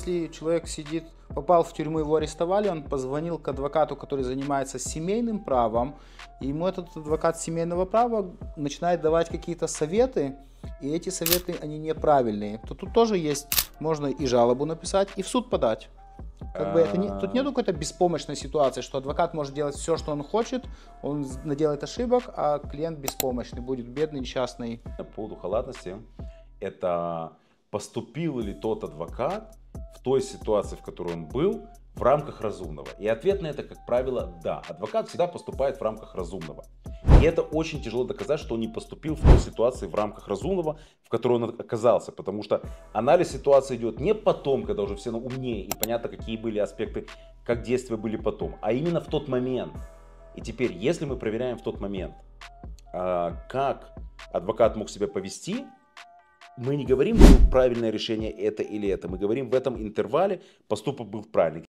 если человек сидит, попал в тюрьму, его арестовали, он позвонил к адвокату, который занимается семейным правом, и ему этот адвокат семейного права начинает давать какие-то советы, и эти советы, они неправильные, то тут тоже есть, можно и жалобу написать, и в суд подать. Как бы это тут нет какой-то беспомощной ситуации, что адвокат может делать все, что он хочет, он наделает ошибок, а клиент беспомощный, будет бедный, несчастный. По поводу халатности, это поступил ли тот адвокат в той ситуации, в которой он был, в рамках разумного. И ответ на это, как правило, да. Адвокат всегда поступает в рамках разумного. И это очень тяжело доказать, что он не поступил в той ситуации в рамках разумного, в которой он оказался. Потому что анализ ситуации идет не потом, когда уже все умнее и понятно, какие были аспекты, как действия были потом, а именно в тот момент. И теперь, если мы проверяем в тот момент, как адвокат мог себя повести, мы не говорим, было правильное решение это или это. Мы говорим, в этом интервале поступок был правильный.